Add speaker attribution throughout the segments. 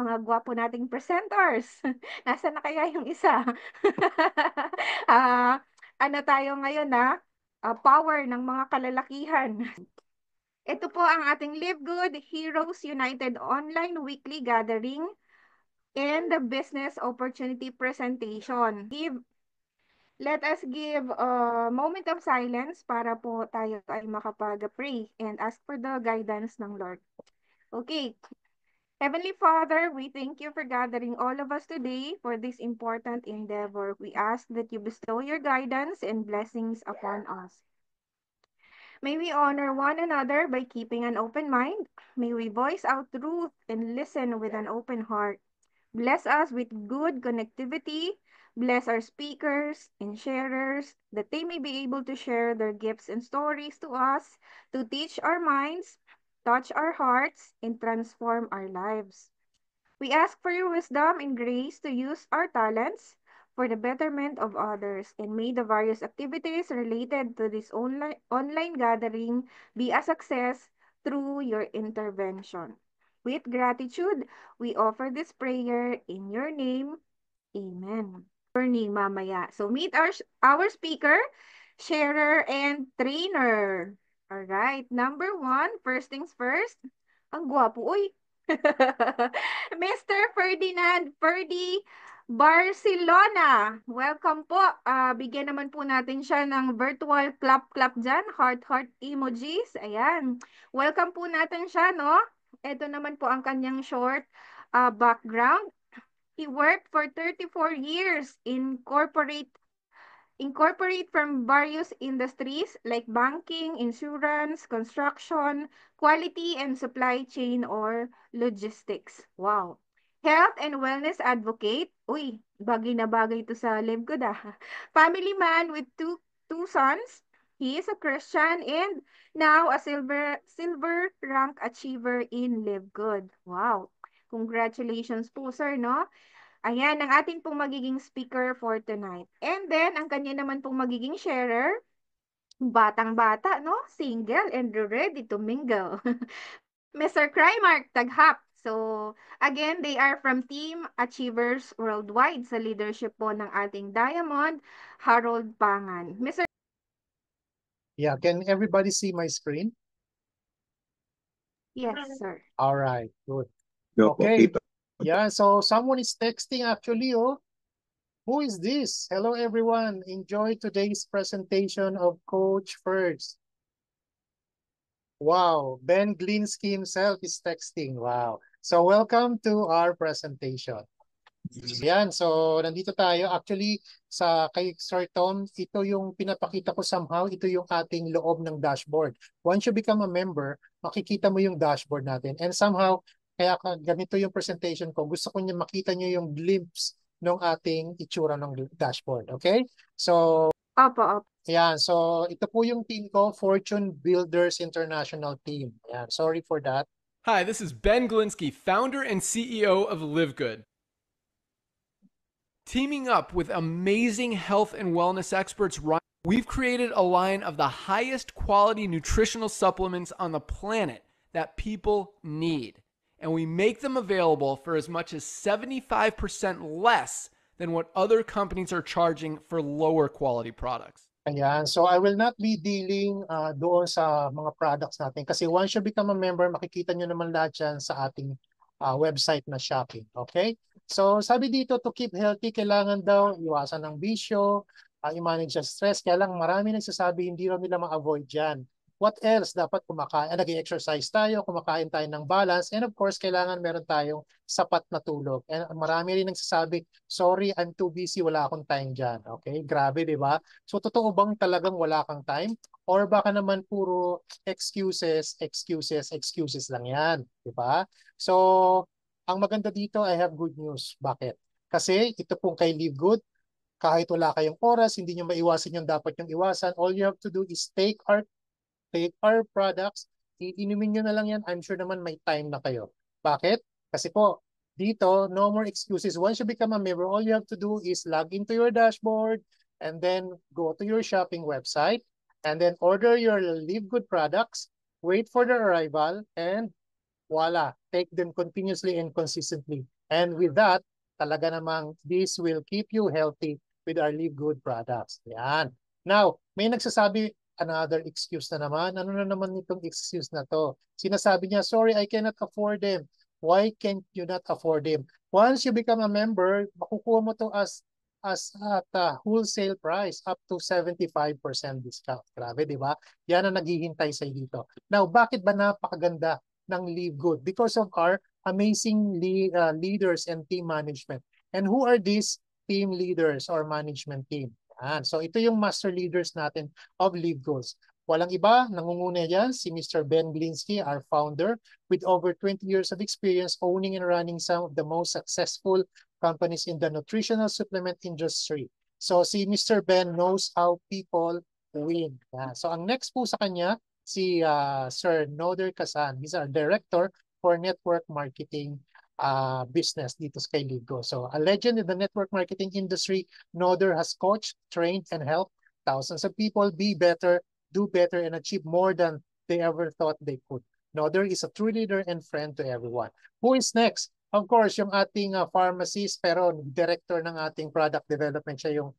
Speaker 1: mga gwapo nating presenters. Nasaan na kaya yung isa? Ah, ano tayo ngayon na? Power ng mga kalalakihan. Ito po ang ating Live Good Heroes United Online Weekly Gathering and the Business Opportunity Presentation. Let us give a moment of silence para po tayo ay makapag-pray and ask for the guidance ng Lord. Okay. Heavenly Father, we thank you for gathering all of us today for this important endeavor. We ask that you bestow your guidance and blessings upon us. May we honor one another by keeping an open mind. May we voice out truth and listen with an open heart. Bless us with good connectivity. Bless our speakers and sharers that they may be able to share their gifts and stories to us to teach our minds, touch our hearts, and transform our lives. We ask for your wisdom and grace to use our talents for the betterment of others, and may the various activities related to this online gathering be a success through your intervention. With gratitude, we offer this prayer in your name. Amen. Learning mamaya. So meet our speaker, sharer, and trainer. All right. Number one, first things first. Ang gwapo, uy. Mr. Ferdinand Ferdy Barcelona. Welcome po. Bigyan naman po natin siya ng virtual clap-clap dyan. Heart-heart emojis. Ayan. Welcome po natin siya, no? Ito naman po ang kanyang short background. He worked for 34 years in incorporate from various industries like banking, insurance, construction, quality and supply chain or logistics. Wow. Health and wellness advocate. Uy, bagay na bagay to sa Live Good ah. Family man with two sons. He is a Christian and now a silver rank achiever in Live Good. Wow. Congratulations po, sir, no? Ayan, ang ating pong magiging speaker for tonight. And then, ang kanya naman pong magiging sharer, batang-bata, no? Single and ready to mingle. Mr. Krymark Taghap. So, again, they are from Team Achievers Worldwide sa leadership po ng ating Diamond, Harold Pangan. Mr.
Speaker 2: Yeah, can everybody see my screen?
Speaker 1: Yes, sir.
Speaker 2: All right, good.
Speaker 3: Yo po,
Speaker 2: Okay.
Speaker 3: kita.
Speaker 2: Yeah, so someone is texting actually, oh. Who is this? Hello, everyone. Enjoy today's presentation of Coach First. Wow, Ben Glinsky himself is texting. Wow. So welcome to our presentation. Yan, so nandito tayo. Actually, kay Sir Tom, ito yung pinapakita ko somehow, ito yung ating loob ng dashboard. Once you become a member, makikita mo yung dashboard natin. And somehow, kaya ganito yung presentation ko. Gusto ko niya makita niyo yung glimpse ng ating itsura ng dashboard. Okay? So,
Speaker 1: Opo.
Speaker 2: yan. So, ito po yung team ko, Fortune Builders International Team. Yan. Sorry for that.
Speaker 4: Hi, this is Ben Glinsky, founder and CEO of Live Good. Teaming up with amazing health and wellness experts, we've created a line of the highest quality nutritional supplements on the planet that people need. And we make them available for as much as 75% less than what other companies are charging for lower quality products.
Speaker 2: Ayan. So I will not be dealing doon sa mga products natin kasi once you become a member, makikita nyo naman lahat yan sa ating website na shopping. Okay? So sabi dito, to keep healthy, kailangan daw iwasan ng bisyo, i-manage ang stress. Kaya lang marami nagsasabi hindi raw nila ma-avoid yan. What else? Dapat kumakain, nag-exercise tayo, kumakain tayo ng balance, and of course, kailangan meron tayong sapat na tulog. And marami rin nagsasabi, sorry, I'm too busy, wala akong time dyan. Okay? Grabe, di ba? So totoo bang talagang wala kang time? Or baka naman puro excuses lang yan. Di ba? So, ang maganda dito, I have good news. Bakit? Kasi ito pong kay Live Good, kahit wala kayong oras, hindi nyo maiwasan yung dapat yung iwasan. All you have to do is take our products, iinumin nyo na lang yan. I'm sure naman may time na kayo. Bakit? Kasi po, dito, no more excuses. Once you become a member, all you have to do is log into your dashboard and then go to your shopping website and then order your Live Good products, wait for their arrival, and voila, take them continuously and consistently. And with that, talaga namang this will keep you healthy with our Live Good products. Yan. Now, may nagsasabi, another excuse na naman. Ano na naman itong excuse na to? Sinasabi niya, sorry, I cannot afford them. Why can't you not afford them? Once you become a member, makukuha mo to as at wholesale price up to 75% discount. Grabe, di ba? Yan ang naghihintay sa dito. Now, bakit ba napakaganda ng Live Good? Because of our amazing leaders and team management. And who are these team leaders or management team? Yan. So ito yung master leaders natin of Live Goods. Walang iba, nangunguna yan si Mr. Ben Glinsky, our founder, with over 20 years of experience owning and running some of the most successful companies in the nutritional supplement industry. So si Mr. Ben knows how people win. Yeah. So ang next po sa kanya, si Sir Noder Kasan. He's our director for network marketing business dito sa Ligo. So a legend in the network marketing industry, Noder has coached, trained, and helped thousands of people be better, do better, and achieve more than they ever thought they could. Noder is a true leader and friend to everyone. Who is next? Of course, yung ating pharmacist, pero director ng ating product development, siya yung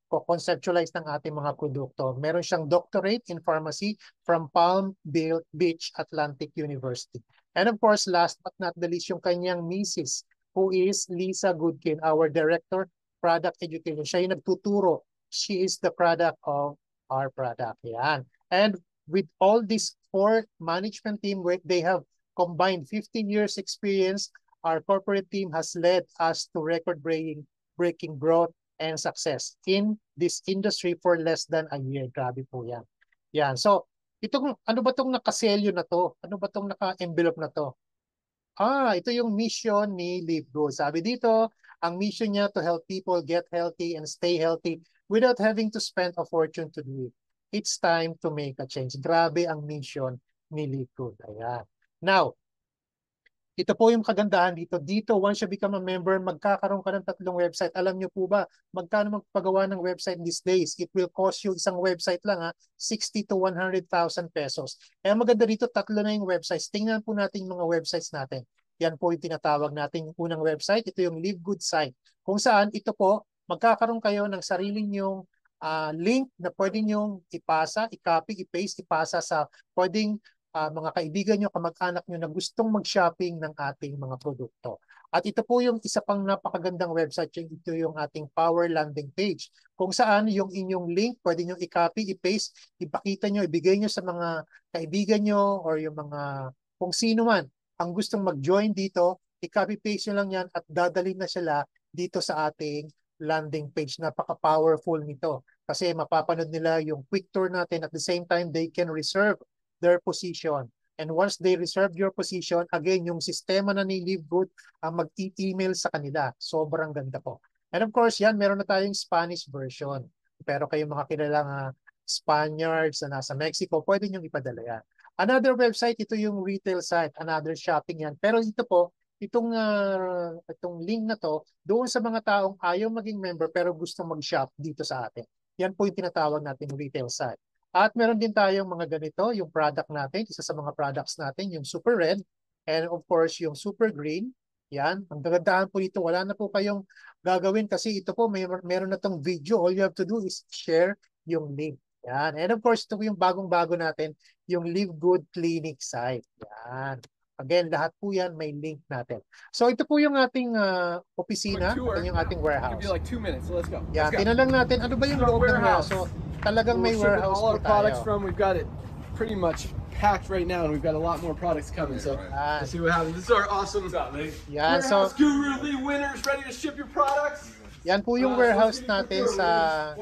Speaker 2: conceptualize ng ating mga produkto. Meron siyang doctorate in pharmacy from Palm Beach Atlantic University. And of course, last but not the least, yung kanyang misis, who is Lisa Goodkin, our director, product education. Siya yung nagtuturo. She is the product of our product. Yan. And with all these 4 management team, they have combined 15 years experience. Our corporate team has led us to record-breaking growth and success in this industry for less than a year. Grabe po yan. Yan. So, ano ba itong nakaselyo na to? Ano ba itong naka-envelope na to? Ito yung mission ni Live Good. Sabi dito, ang mission niya to help people get healthy and stay healthy without having to spend a fortune to do it. It's time to make a change. Grabe ang mission ni Live Good. Ayan. Now, ito po yung kagandahan dito. Dito, once you become a member, magkakaroon ka ng 3 website. Alam niyo po ba, magkano magpagawa ng website these days? It will cost you isang website lang 60 to 100,000 pesos. Kaya maganda dito, 3 na yung websites. Tingnan po natin yung mga websites natin. Yan po yung tinatawag natin yung unang website. Ito yung Live Good site. Kung saan, ito po, magkakaroon kayo ng sarili nyong link na pwede nyong ipasa, i-copy, i-paste, ipasa sa pwedeng mga kaibigan nyo, kamag-anak nyo na gustong mag-shopping ng ating mga produkto. At ito po yung isa pang napakagandang website, ito yung ating Power Landing Page, kung saan yung inyong link, pwede nyo i-copy, i-paste, ipakita nyo, ibigay nyo sa mga kaibigan nyo or yung mga kung sino man ang gustong mag-join dito, i-copy-paste nyo lang yan at dadalhin na sila dito sa ating landing page. Napaka-powerful nito kasi mapapanood nila yung quick tour natin at the same time they can reserve their position. And once they reserve your position, again, yung sistema na ni Live Good ang mag-email sa kanila. Sobrang ganda po. And of course, yan, meron na tayong Spanish version. Pero kayong mga kilalang Spaniards na nasa Mexico, pwede nyo ipadala yan. Another website, ito yung retail site, another shopping yan. Pero ito po, itong link na to, doon sa mga taong ayaw maging member pero gusto mag-shop dito sa atin. Yan po yung tinatawag natin retail site. At meron din tayong mga ganito, yung product natin, isa sa mga products natin, yung Super Red, and of course, yung Super Green. Yan, ang kagandahan po dito, wala na po kayong gagawin kasi ito po, meron na tong video. All you have to do is share yung link. Yan, and of course, ito po yung bagong-bago natin, yung Live Good Clinic site. Yan. Again, lahat po yan may link natin. So ito po yung ating opisina, ito yung ating warehouse.
Speaker 4: Give you like 2 minutes. So let's go.
Speaker 2: Yan, tinanong natin, ano ba yung loob ng warehouse? So, talagang may warehouse
Speaker 4: all our
Speaker 2: po
Speaker 4: products
Speaker 2: tayo.
Speaker 4: from. We've got it pretty much packed right now, and we've got a lot more products coming. So let's see what happens. This is our awesome
Speaker 2: Yan, so
Speaker 4: warehouse guru, Lee Winners, ready to ship your products.
Speaker 2: yan po yung warehouse natin sa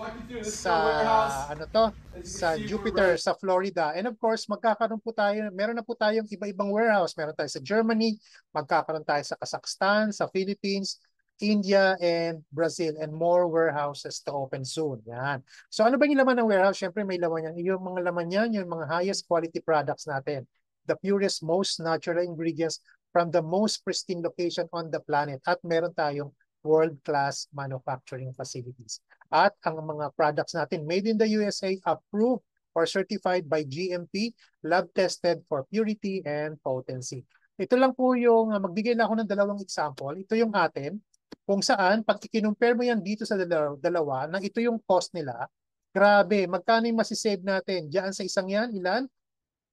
Speaker 2: Jupiter, sa Florida. And of course, magkakaroon po tayo, meron na po tayong iba-ibang warehouse. Meron tayo sa Germany, magkakaroon tayo sa Kazakhstan, sa Philippines, India, and Brazil, and more warehouses to open soon. Yan. So ano ba yung laman ng warehouse? Siyempre may laman yan. Yung mga laman yan, yung mga highest quality products natin. The purest, most natural ingredients from the most pristine location on the planet. At meron tayong world-class manufacturing facilities. At ang mga products natin made in the USA, approved or certified by GMP, lab tested for purity and potency. Ito lang po yung, magbigay na ako ng dalawang example. Ito yung atin, kung saan, pag ikinumpare mo yan dito sa dalawa, na ito yung cost nila, grabe, magkano yung masisave natin? Diyan sa isang yan, ilan?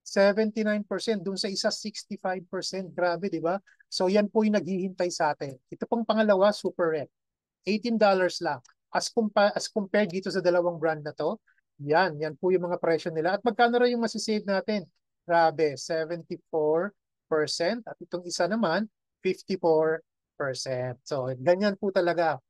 Speaker 2: 79%, dun sa isa 65%. Grabe, di ba? So yan po yung naghihintay sa atin. Ito pong pangalawa, super rep. $18 lang. As compared dito sa dalawang brand na to, yan po yung mga presyo nila. At magkano rin yung masisave natin? Grabe, 74%. At itong isa naman, 54%. So ganyan po talaga.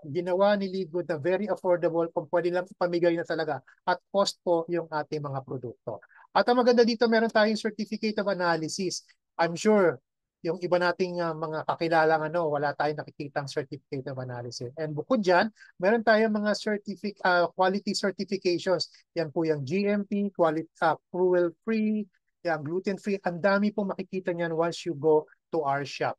Speaker 2: Ginawa ni Livegood na very affordable kung pwede lang ipamigay na talaga. At cost po yung ating mga produkto. At ang maganda dito, meron tayong certificate of analysis. I'm sure yung iba nating mga kakilalang wala tayong nakikitang certificate of analysis. And bukod dyan, meron tayong mga quality certifications. Yan po yung GMP, cruel-free, yung gluten-free. Ang dami pong makikita niyan once you go to our shop.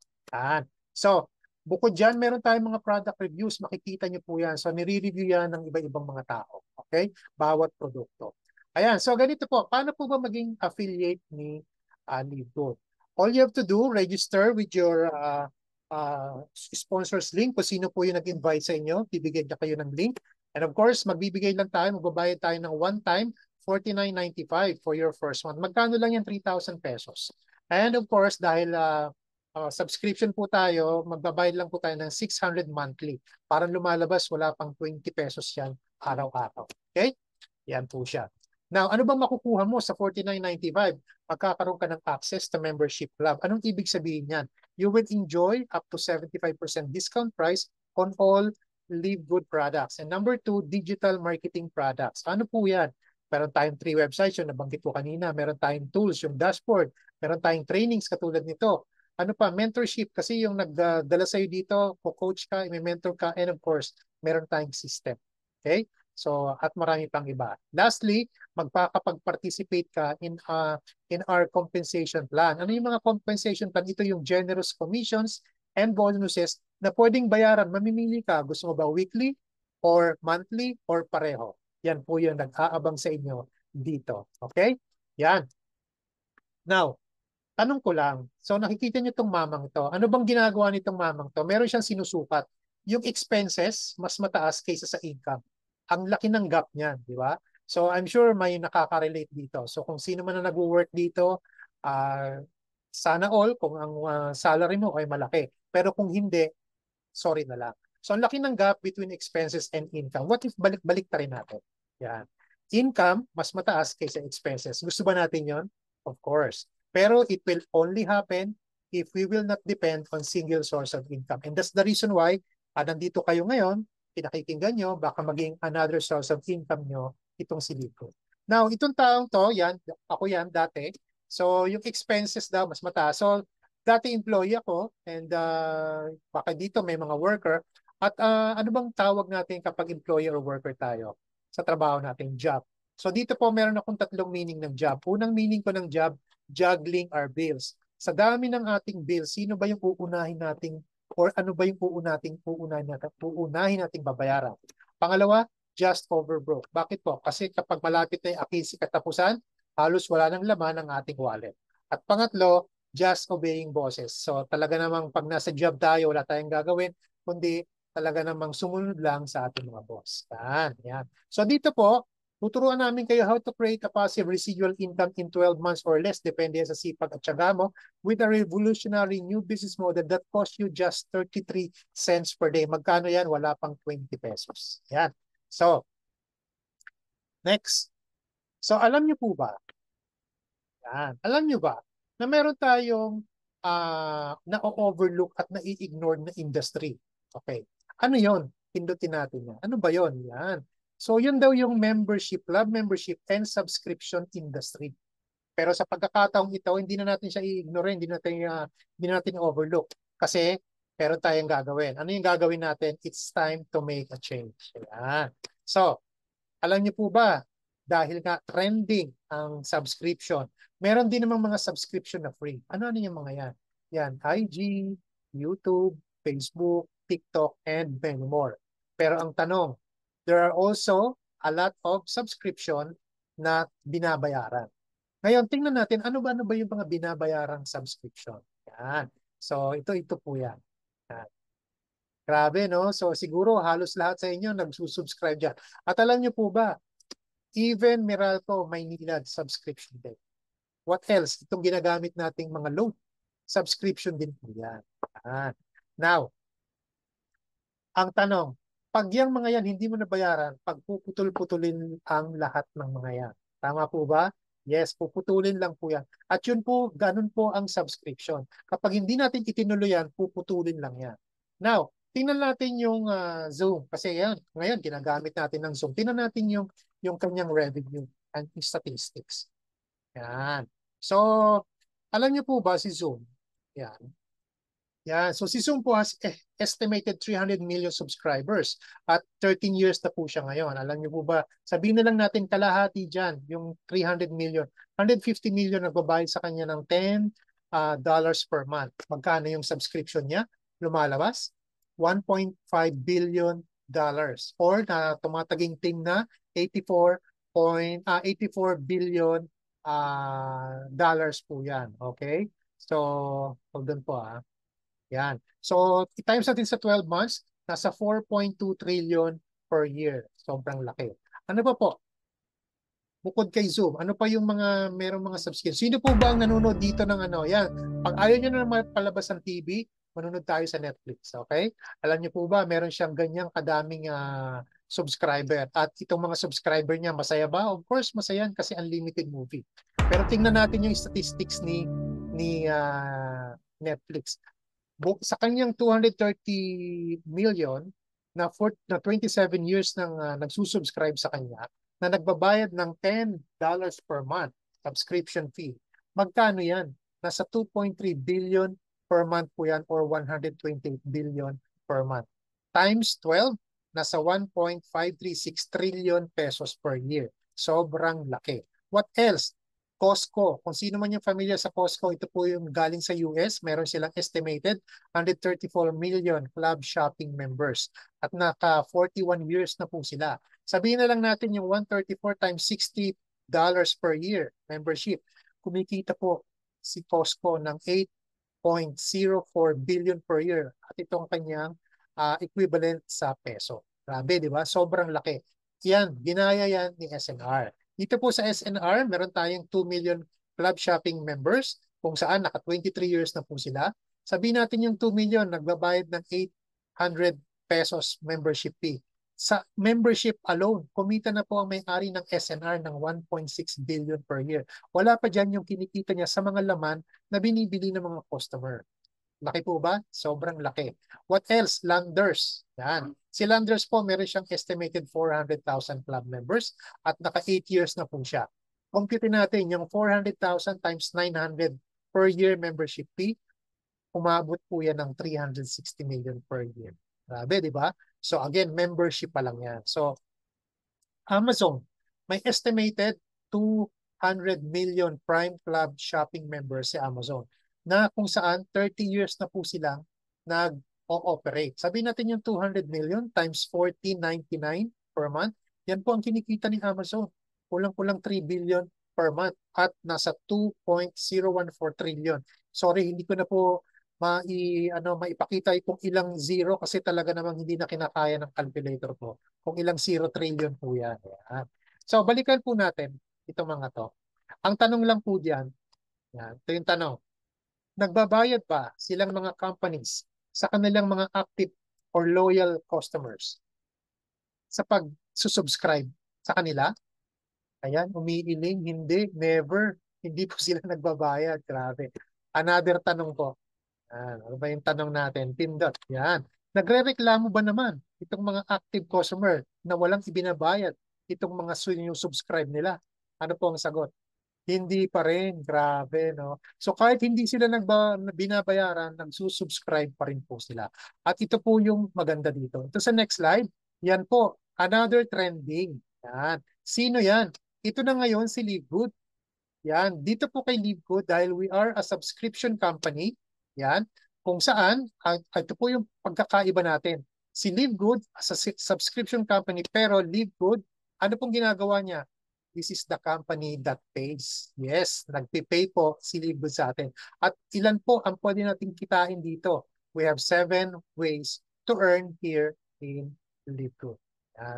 Speaker 2: So, bukod dyan, meron tayong mga product reviews. Makikita niyo po yan. So, nire-review yan ng iba-ibang mga tao. Okay? Bawat produkto. Ayan, so ganito po. Paano po ba maging affiliate ni Livegood? All you have to do, register with your sponsors link. Kung sino po yung nag-invite sa inyo, bibigyan niya kayo ng link. And of course, magbibigay lang tayo, magbabayad tayo ng one-time $49.95 for your first one. Magkano lang yan? 3,000 pesos. And of course, dahil subscription po tayo, magbabayad lang po tayo ng 600 monthly. Parang lumalabas, wala pang 20 pesos yan araw-araw. Okay? Yan po siya. Now, ano bang makukuha mo sa $49.95? Magkakaroon ka ng access to membership club. Anong ibig sabihin yan? You will enjoy up to 75% discount price on all Livegood products. And number 2, digital marketing products. Ano po yan? Meron tayong 3 websites, yung nabanggit ko kanina. Meron tayong tools, yung dashboard. Meron tayong trainings katulad nito. Ano pa? Mentorship. Kasi yung nagdala sa'yo dito, coach ka, may mentor ka, and of course, meron tayong system. Okay? So, at marami pang iba. Lastly, magpakapag-participate ka in our compensation plan. Ano yung mga compensation plan? Ito yung generous commissions and bonuses na pwedeng bayaran. Mamimili ka. Gusto mo ba weekly or monthly or pareho? Yan po yung nag-aabang sa inyo dito. Okay? Yan. Now, tanong ko lang. So, nakikita niyo itong mamang to. Ano bang ginagawa nitong mamang to? Meron siyang sinusukat. Yung expenses, mas mataas kaysa sa income. Ang laki ng gap niyan, di ba? So I'm sure may nakaka-relate dito. So kung sino man na nag-work dito, sana all kung ang salary mo ay malaki. Pero kung hindi, sorry na lang. So ang laki ng gap between expenses and income. What if balik-balik ta rin natin? Yan. Income, mas mataas kaysa expenses. Gusto ba natin yon? Of course. Pero it will only happen if we will not depend on single source of income. And that's the reason why nandito kayo ngayon, pinakikinggan nyo, baka maging another source of income nyo, itong si Livegood. Now, itong taong to, ako yan dati. So, yung expenses daw, mas mataas. So, dati employee ako, and baka dito may mga worker. At ano bang tawag natin kapag employee or worker tayo sa trabaho natin? Job. So, dito po meron akong 3 meaning ng job. Unang meaning ko ng job, juggling our bills. Sa dami ng ating bills, sino ba yung uunahin nating or ano ba yung uunahin nating babayaran? Pangalawa, just overbroke. Bakit po? Kasi kapag malapit na yung akisi katapusan, halos wala nang laman ang ating wallet. At pangatlo, just obeying bosses. So talaga namang pag nasa job tayo, wala tayong gagawin, kundi talaga namang sumunod lang sa ating mga boss. Yan. So dito po, tuturuan namin kayo how to create a passive residual income in 12 months or less, depende sa sipag at tiyaga mo, with a revolutionary new business model that costs you just 33 cents per day. Magkano yan? Wala pang 20 pesos. Yan. So, next. So, alam niyo po ba? Yan. Alam niyo ba na meron tayong na-overlook at na-i-ignore na industry? Okay. Ano yon? Pindutin natin yan. Ano ba yon? Yan. So yun daw yung membership, club membership and subscription industry. Pero sa pagkakataong ito, hindi na natin siya i-ignore, hindi natin overlook. Kasi meron tayong gagawin. Ano yung gagawin natin? It's time to make a change. Ayan. So, alam niyo po ba, dahil nga trending ang subscription, meron din namang mga subscription na free. Ano yung mga yan? Yan, IG, YouTube, Facebook, TikTok, and many more. Pero ang tanong, there are also a lot of subscription na binabayaran. Ngayon, tingnan natin ano ba yung mga binabayarang subscription. Yan. So, ito po yan. Yan. Grabe, no? So, siguro halos lahat sa inyo nagsusubscribe dyan. At alam niyo po ba, even Meralco Maynila subscription din. What else? Itong ginagamit nating mga loan. Subscription din po yan. Yan. Now, ang tanong, pag yung mga yan hindi mo nabayaran, pagpuputol-putulin ang lahat ng mga yan. Tama po ba? Yes, puputulin lang po yan. At yun po, ganun po ang subscription. Kapag hindi natin itinuloy yan, puputulin lang yan. Now, tingnan natin yung Zoom. Kasi yan, ngayon, ginagamit natin ng Zoom. Tingnan natin yung kanyang revenue and statistics. Yan. So, alam niyo po ba si Zoom? Yan. Yan. So si Zoom po has estimated 300 million subscribers at 13 years na po siya ngayon. Alam niyo po ba, sabihin na lang natin kalahati dyan, yung 300 million. 150 million nagbabayad sa kanya ng $10 per month. Magkano yung subscription niya? Lumalabas? $1.5 billion or na tumataginting na 84 billion dollars po yan. Okay? So, hold on po . Yan. So, i-times natin sa 12 months, nasa 4.2 trillion per year. Sobrang laki. Ano pa po? Bukod kay Zoom, ano pa yung merong mga subscription? Sino po ba ang nanonood dito ng ano? Yan. Pag ayaw nyo na palabas ng TV, manonood tayo sa Netflix. Okay? Alam nyo po ba, meron siyang ganyang kadaming subscriber. At itong mga subscriber niya, masaya ba? Of course, masaya kasi unlimited movie. Pero tingnan natin yung statistics ni Netflix. Sa kanyang 230 million na 27 years nang nagsusubscribe sa kanya, na nagbabayad ng $10 per month subscription fee. Magkano yan? Nasa 2.3 billion per month po yan or 128 billion per month. Times 12, nasa 1.536 trillion pesos per year. Sobrang laki. What else? Costco. Kung sino man yung familiar sa Costco, ito po yung galing sa US. Meron silang estimated 134 million club shopping members. At naka 41 years na po sila. Sabihin na lang natin yung 134 times $60 per year membership. Kumikita po si Costco ng 8.04 billion per year. At itong kanyang equivalent sa peso. Grabe, di ba? Sobrang laki. Yan, ginaya yan ni SNR. Dito po sa SNR, meron tayong 2 million club shopping members kung saan naka 23 years na po sila. Sabihin natin yung 2 million, nagbabayad ng 800 pesos membership fee. Sa membership alone, kumita na po ang may-ari ng SNR ng 1.6 billion per year. Wala pa dyan yung kinikita niya sa mga laman na binibili ng mga customer. Laki po ba? Sobrang laki. What else? Landers. Yan. Si Landers po, meron siyang estimated 400,000 club members at naka 8 years na po siya. Compute natin yung 400,000 times 900 per year membership fee. Umabot po yan ng 360 million per year. Grabe, di ba? So again, membership pa lang yan. So Amazon, may estimated 200 million Prime Club shopping members si Amazon na kung saan 30 years na po silang nag-ooperate. Sabihin natin yung 200 million times 14.99 per month. Yan po ang kinikita ni Amazon. Kulang-kulang 3 billion per month at nasa 2.014 trillion. Sorry, hindi ko na po maipakita kung ilang zero kasi talaga namang hindi na kinakaya ng calculator ko. Kung ilang 0 trillion po yan. Yan. So, balikan po natin itong mga to. Ang tanong lang po diyan, yan, ito yung tanong. Nagbabayad ba silang mga companies sa kanilang mga active or loyal customers sa pag-subscribe sa kanila? Ayan, umiiling, hindi, never. Hindi po sila nagbabayad. Grabe. Another tanong po. Ano ba yung tanong natin? Pindot. Yan. Nagre-reklamo ba naman itong mga active customer na walang ibinabayad itong mga subscribe nila? Ano po ang sagot? Hindi pa rin. Grabe, no? So kahit hindi sila binabayaran, nagsusubscribe pa rin po sila. At ito po yung maganda dito. Ito sa next slide. Yan po. Another trending. Yan. Sino yan? Ito na ngayon si Livegood. Yan. Dito po kay Livegood dahil we are a subscription company. Yan. Kung saan, ito po yung pagkakaiba natin. Si Livegood as a subscription company pero Livegood, ano pong ginagawa niya? this is the company that pays. Yes, nagpipay po si Livegood sa atin. At ilan po ang pwede natin kitain dito? We have 7 ways to earn here in Livegood.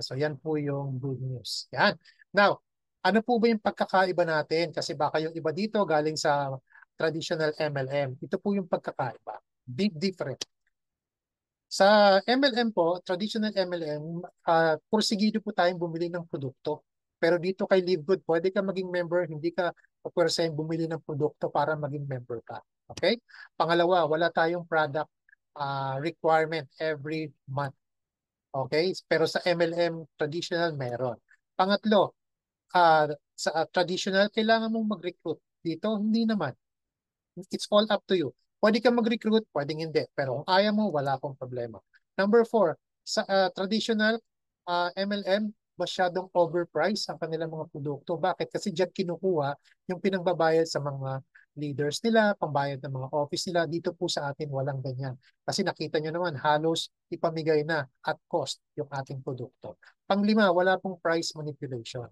Speaker 2: So yan po yung good news. Yan. Now, ano po ba yung pagkakaiba natin? Kasi baka yung iba dito galing sa traditional MLM. Ito po yung pagkakaiba. Big difference. Sa MLM po, traditional MLM, porsigido po tayong bumili ng produkto. Pero dito kay Livegood, pwede ka maging member, hindi ka pwede bumili ng produkto para maging member ka. Okay? Pangalawa, wala tayong product requirement every month. Okay? Pero sa MLM traditional, meron. Pangatlo, sa traditional, kailangan mong mag-recruit. Dito, hindi naman. It's all up to you. Pwede ka mag-recruit, pwedeng hindi. Pero kung ayaw mo, wala akong problema. Number 4, sa traditional MLM, masyadong overpriced ang kanilang mga produkto. Bakit? Kasi diyan kinukuha yung pinangbabayad sa mga leaders nila, pambayad ng mga office nila. Dito po sa atin, walang ganyan. Kasi nakita nyo naman, halos ipamigay na at cost yung ating produkto. Panglima, wala pong price manipulation.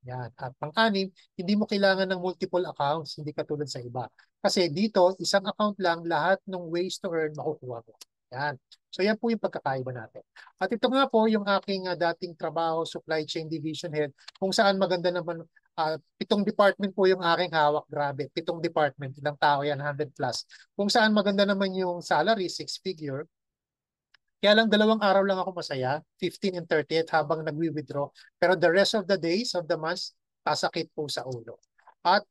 Speaker 2: Yan. At pang-anim, hindi mo kailangan ng multiple accounts, hindi katulad sa iba. Kasi dito, isang account lang, lahat ng ways to earn makukuha mo. Yan. So yan po yung pagkakaiba natin. At ito nga po yung aking dating trabaho, supply chain division head, kung saan maganda naman, 7 department po yung aking hawak. Grabe, 7 department, ilang tao yan, 100 plus. Kung saan maganda naman yung salary, 6-figure. Kaya lang 2 araw lang ako masaya, 15 and 30th habang nagwi-withdraw. Pero the rest of the days of the month, tasakit po sa ulo. At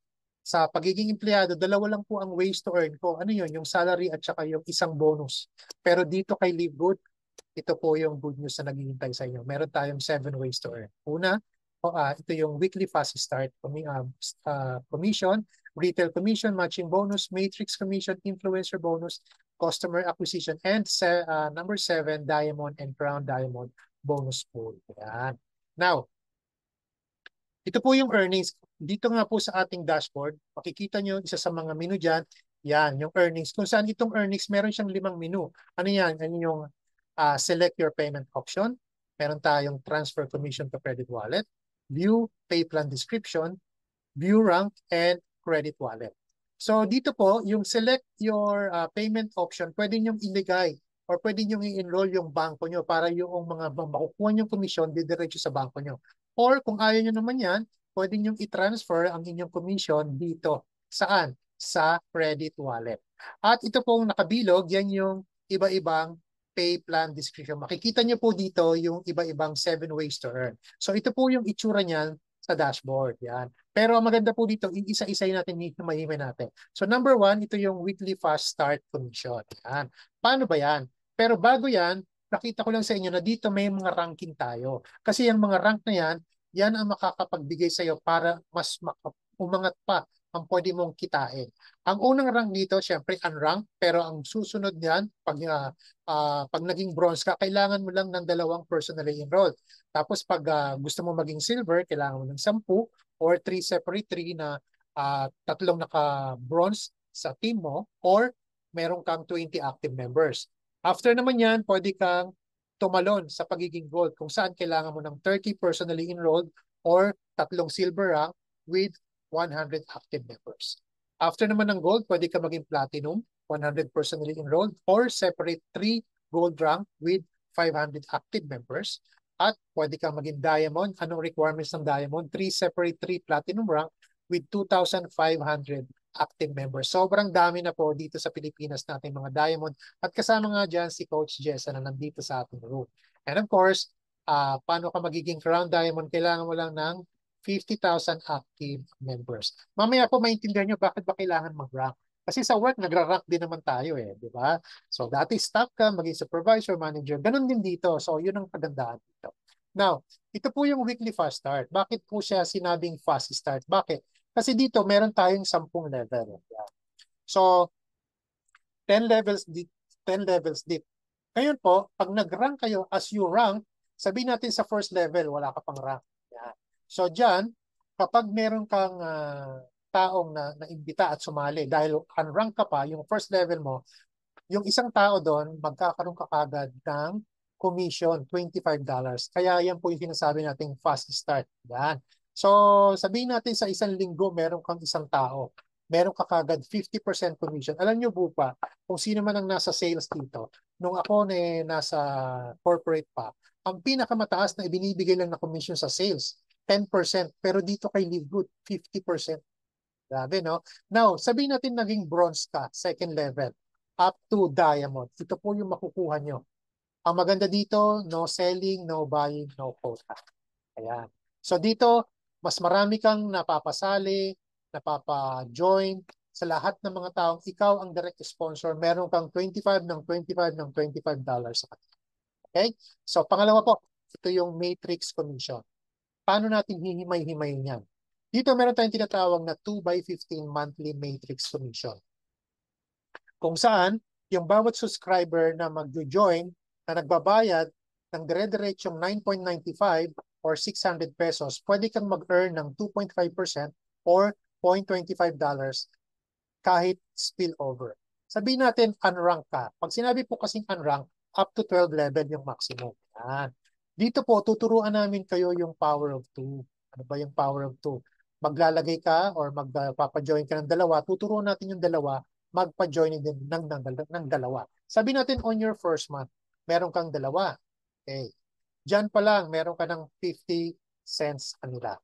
Speaker 2: sa pagiging empleyado, 2 lang po ang ways to earn ko. Ano yun? Yung salary at saka yung isang bonus. Pero dito kay Livegood, ito po yung good news na naghihintay sa inyo. Meron tayong 7 ways to earn. Una, ito yung weekly fast start commission, retail commission, matching bonus, matrix commission, influencer bonus, customer acquisition, and number 7, diamond and crown diamond bonus pool. Yan. Now, ito po yung earnings. Dito nga po sa ating dashboard, makikita nyo isa sa mga menu dyan, yan, yung earnings. Kung saan itong earnings, meron siyang 5 menu. Ano yan? Ano yung select your payment option. Meron tayong transfer commission to credit wallet, view pay plan description, view rank, and credit wallet. So dito po, yung select your payment option, pwede nyo iligay or pwede nyo i-enroll yung banko nyo para yung mga makukuha nyo commission didiretso sa banko nyo. Or kung ayaw nyo naman yan, pwede nyo i-transfer ang inyong commission dito. Saan? Sa credit wallet. At ito pong nakabilog, yan yung iba-ibang pay plan description. Makikita nyo po dito yung iba-ibang 7 ways to earn. So ito po yung itsura niyan sa dashboard. Yan. Pero ang maganda po dito, isa-isay natin, mahimay natin. So number 1, ito yung weekly fast start commission. Yan. Paano ba yan? Pero bago yan, nakita ko lang sa inyo na dito may mga ranking tayo. Kasi yung mga rank na yan, yan ang makakapagbigay sa iyo para mas umangat pa ang pwede mong kitain. Ang unang rank dito, syempre unranked, pero ang susunod niyan, pag naging bronze ka, kailangan mo lang ng 2 personally enrolled. Tapos pag gusto mo maging silver, kailangan mo ng 10 or 3 separate 3 na 3 naka-bronze sa team mo or meron kang 20 active members. After naman yan, pwede kang tumalon sa pagiging gold kung saan kailangan mo ng 30 personally enrolled or 3 silver rank with 100 active members. After naman ng gold, pwede ka maging platinum, 100 personally enrolled, or separate 3 gold rank with 500 active members. At pwede ka maging diamond. Anong requirements ng diamond? 3 separate 3 platinum rank with 2,500 active members. Sobrang dami na po dito sa Pilipinas natin mga diamond. At kasama nga dyan si Coach Jessa na nandito sa ating room. And of course, paano ka magiging crown diamond? Kailangan mo lang ng 50,000 active members. Mamaya po maintindihan nyo bakit ba kailangan mag-rank. Kasi sa work, nagra-rank din naman tayo di ba? So dati staff ka, maging supervisor, manager, ganun din dito. So yun ang kagandahan dito. Now, ito po yung weekly fast start. Bakit po siya sinabing fast start? Bakit? Kasi dito meron tayong 10 level. So 10 levels deep, 10 levels deep. Ngayon po, pag nag-rank kayo, as you rank, sabihin natin sa first level, wala ka pang rank. So dyan, kapag meron kang taong naimbita at sumali, dahil unrank ka pa, yung first level mo, yung isang tao doon, magkakaroon ka agad ng commission, $25. Kaya yan po yung sinasabi nating fast start. Yan. So, sabihin natin sa isang linggo, meron kang isang tao. Meron ka kagad 50% commission. Alam niyo po pa, kung sino man ang nasa sales dito, nung ako na nasa corporate pa, ang pinakamataas na ibinibigay lang na commission sa sales, 10%. Pero dito kay Livegood, 50%. Grabe, no? Now, sabihin natin naging bronze ka, second level, up to diamond. Ito po yung makukuha nyo. Ang maganda dito, no selling, no buying, no quota. Ayan. So dito, mas marami kang napapasali, napapa-join sa lahat ng mga taong ikaw ang direct sponsor. Meron kang 25 ng 25 ng $25 sa kanila. Okay? So pangalawa po, ito yung matrix commission. Paano natin hihimay-himayin yan? Dito meron tayong tinatawag na 2x15 monthly matrix commission. Kung saan, yung bawat subscriber na mag-join, na nagbabayad ng dire-diretsyong 9.95 or 600 pesos, pwede kang mag-earn ng 2.5% or $0.25 kahit spillover. Sabihin natin, unrank ka. Pag sinabi po kasing unrank, up to 12 level yung maximum. Yan. Dito po, tuturuan namin kayo yung power of 2. Ano ba yung power of 2? Maglalagay ka or magpapajoin ka ng dalawa, tuturuan natin yung dalawa, magpa-join din ng dalawa. Sabihin natin on your first month, meron kang dalawa. Okay. Diyan pa lang, meron ka ng 50 cents kanila.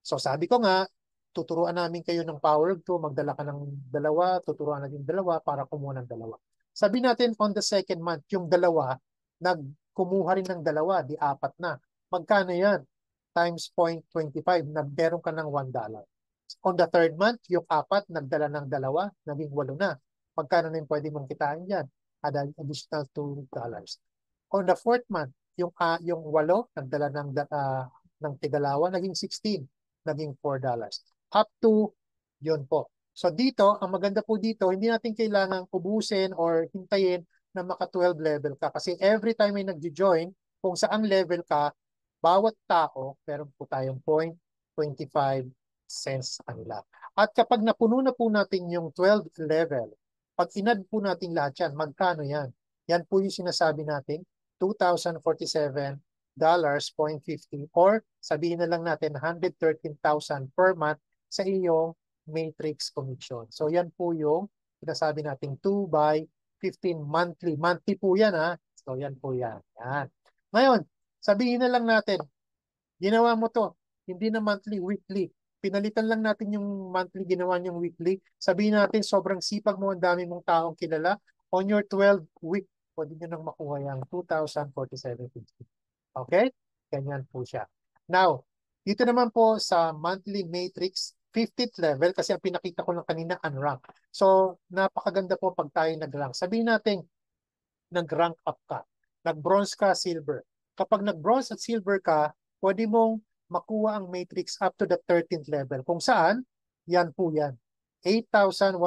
Speaker 2: So sabi ko nga, tuturuan namin kayo ng power of 2, magdala ka ng dalawa, tuturuan natin yung dalawa para kumuha ng dalawa. Sabi natin on the second month, yung dalawa, nagkumuha rin ng dalawa, di apat na. Magkano yan? Times 0.25, na meron ka ng $1. On the third month, yung apat, nagdala ng dalawa, naging 8 na. Magkano na yung pwede mong kitain dyan? Additional $2. On the fourth month, yung 8, nagdala ng tigalawa, naging 16, naging $4. Up to, yun po. So dito, ang maganda po dito, hindi natin kailangang ubusin or hintayin na maka 12 level ka. Kasi every time may nag-join, kung saan level ka, bawat tao, meron po tayong 0.25 cents sa kanila. At kapag napuno na po natin yung 12 level, pag inad po natin lahat yan, magkano yan? Yan po yung sinasabi natin, $2,047.50 or sabihin na lang natin 113,000 per month sa iyong matrix commission. So yan po yung sinasabi natin 2x15 monthly. Monthly po yan ha. So yan po yan. Yan. Ngayon, sabihin na lang natin, ginawa mo to, hindi na monthly, weekly. Pinalitan lang natin yung monthly, ginawa niyong weekly. Sabihin natin, sobrang sipag mo, ang dami mong taong kilala. On your 12th week, pwede nyo nang makuha yung 2,047.50. Okay? Ganyan po siya. Now, dito naman po sa monthly matrix, 50th level, kasi ang pinakita ko lang kanina, unrank. So, napakaganda po pag tayo nag-rank. Sabihin natin, nag-rank up ka. Nag-bronze ka, silver. Kapag nag-bronze at silver ka, pwede mong makuha ang matrix up to the 13th level. Kung saan, yan po yan. 8,192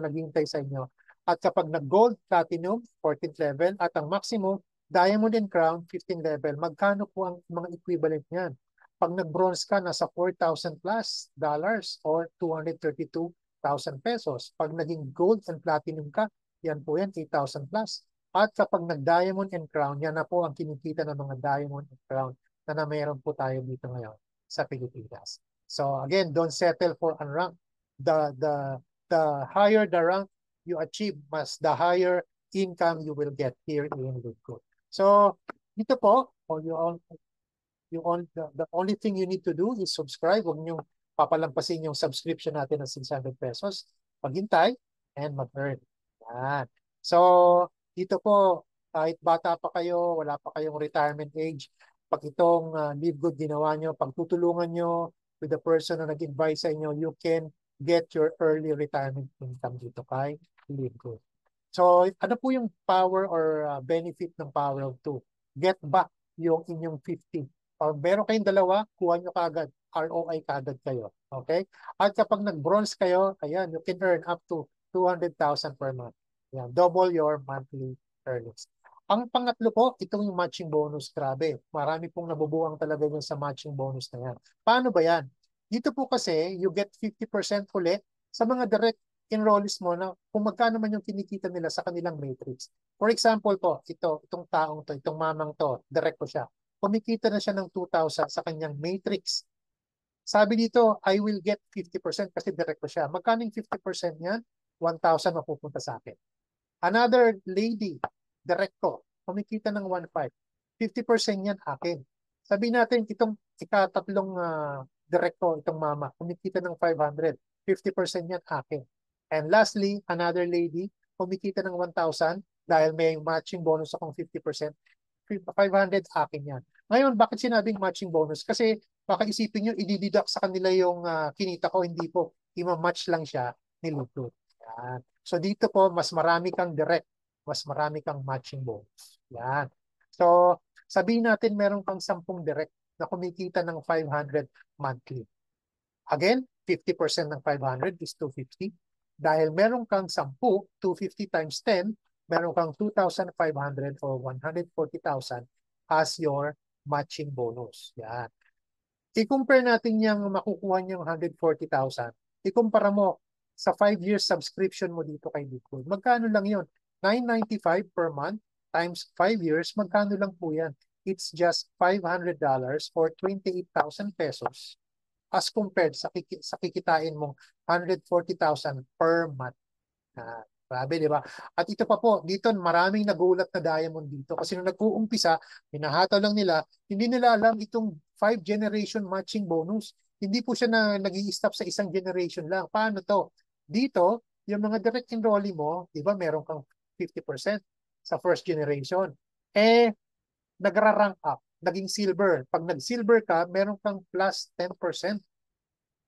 Speaker 2: naghihintay sa inyo. At kapag nag-gold, platinum, 14th level, at ang maximum, diamond and crown, 15th level, magkano po ang mga equivalent niyan? Pag nag-bronze ka, nasa 4,000 plus dollars or 232,000 pesos. Pag naging gold and platinum ka, yan po yan, 8,000 plus. At kapag nag-diamond and crown, yan na po ang kinikita ng mga diamond and crown na mayroon po tayo dito ngayon sa Pilipinas. So again, don't settle for unranked. The higher the rank you achieve, mas the higher income you will get here in Livegood. So dito po, the only thing you need to do is subscribe. Huwag niyong papalampasin yung subscription natin ng 600 pesos. Maghintay and mag-earn. Yan. So dito po, kahit bata pa kayo, wala pa kayong retirement age, pag itong Livegood ginawa nyo, pagtutulungan nyo with the person na nag-invite sa inyo, you can get your early retirement income dito kay Livegood. So, ano po yung power or benefit ng power of 2? Get back yung inyong 50. Pag meron kayong dalawa, kuha nyo kagad. ROI kagad kayo. Okay? At kapag nag-bronze kayo, ayan, you can earn up to 200,000 per month. Ayan, double your monthly earnings. Ang pangatlo po, itong yung matching bonus. Grabe, marami pong nabubuang talaga yun sa matching bonus na yan. Paano ba yan? Dito po kasi, you get 50% ulit sa mga direct enrollees mo na kung magkano man yung kinikita nila sa kanilang matrix. For example po, itong taong to, itong mamang to, direct ko siya. Kumikita na siya ng 2,000 sa kanyang matrix. Sabi dito, I will get 50% kasi direkto siya. Magkano yung 50% niyan? 1,000 mapupunta sa akin. Another lady, direkto, kumikita ng 1,500. 50% niyan akin. Sabi natin, itong ikatatlong direkto, itong mama, kumikita ng 500. 50% niyan akin. And lastly, another lady, kumikita ng 1,000 dahil may matching bonus akong 50%. 500 akin yan. Ngayon, bakit sinabing matching bonus? Kasi baka isipin nyo, i-deduct sa kanila yung kinita ko, hindi po. Ima-match lang siya ni Lutut. Yan. So dito po, mas marami kang direct, mas marami kang matching bonus. Yan. So, sabihin natin meron kang 10 direct na kumikita ng 500 monthly. Again, 50% ng 500 is 250. Dahil meron kang 10, 250 times 10, meron kang 2,500 or 140,000 as your matching bonus. Yan. I-compare natin yung makukuha niyang 140,000. Ikumpara mo sa 5 years subscription mo dito kay Bitcoin. Magkano lang yun? 995 per month times 5 years. Magkano lang po yan? It's just $500 or 28,000 pesos as compared sa kikitain mong 140,000 per month. Grabe, di ba? At ito pa po, dito maraming nagulat na diamond dito kasi nung nag-uumpisa, hinahataw lang nila, hindi nila alam itong 5 generation matching bonus. Hindi po siya na nag-i-stop sa isang generation lang. Paano to? Dito, yung mga direct enrollee mo, di ba, meron kang 50% sa first generation. Nagra-rank up, naging silver. Pag nag-silver ka, meron kang plus 10%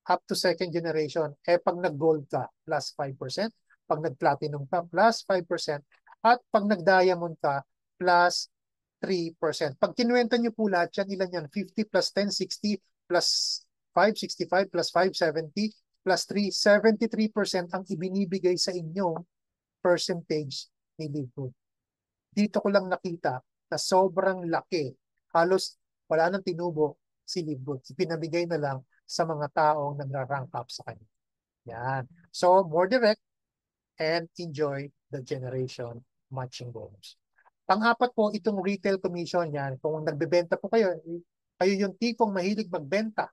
Speaker 2: up to second generation. Pag nag-gold ka, plus 5%. Pag nag-platinum ka, plus 5%. At pag nag-diamond ka, plus 3%. Pag kinuwenta nyo po lahat yan, ilan yan? 50 plus 10, 60 plus 5, 65 plus 5, 70 plus 3, 73% ang ibinibigay sa inyong percentage ni Libgood. Dito ko lang nakita na sobrang laki. Halos wala nang tinubo si Libgood. Ipinabigay na lang sa mga taong nagra-rank up sa kanya. Yan. So, more direct and enjoy the generation matching bonus. Pang-apat po, itong retail commission yan. Kung nagbebenta po kayo, kayo yung tipong mahilig magbenta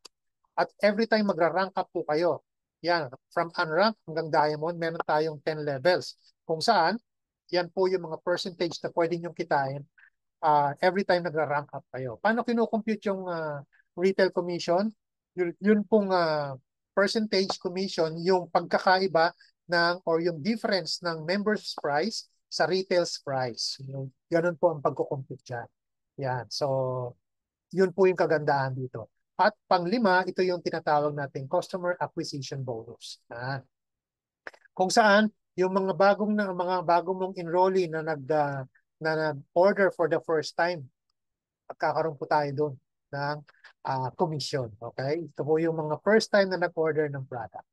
Speaker 2: at every time magra-rank up po kayo. Yan, from unranked hanggang diamond, meron tayong 10 levels. Kung saan, yan po yung mga percentage na pwede nyong kitain every time nagra-rank up kayo. Paano kinukompute yung retail commission? Yun pong percentage commission, yung pagkakaiba or yung difference ng members price sa retail's price. Ganun po ang pagkukompute dyan. Yan. So, yun po yung kagandahan dito. At pang-5, ito yung tinatawag natin customer acquisition bonus. Yan. Kung saan, yung mga bagong mong enrollee na nag-order for the first time, magkakaroon po tayo doon ng commission. Okay? Ito po yung mga first time na nag-order ng product.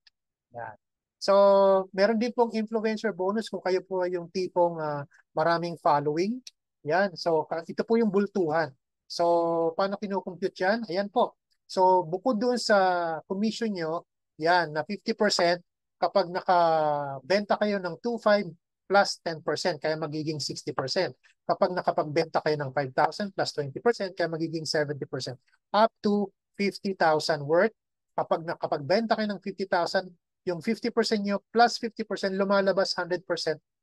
Speaker 2: Yan. So, meron din pong influencer bonus kung kayo po yung tipong maraming following. Yan. So, ito po yung bultuhan. So, paano kinukompute yan? Ayan po. So, bukod doon sa commission nyo, yan, na 50% kapag nakabenta kayo ng 2,500 plus 10%, kaya magiging 60%. Kapag nakapagbenta kayo ng 5,000 plus 20%, kaya magiging 70%. Up to 50,000 worth. Kapag nakapagbenta kayo ng 50,000, yung 50% nyo plus 50% lumalabas 100%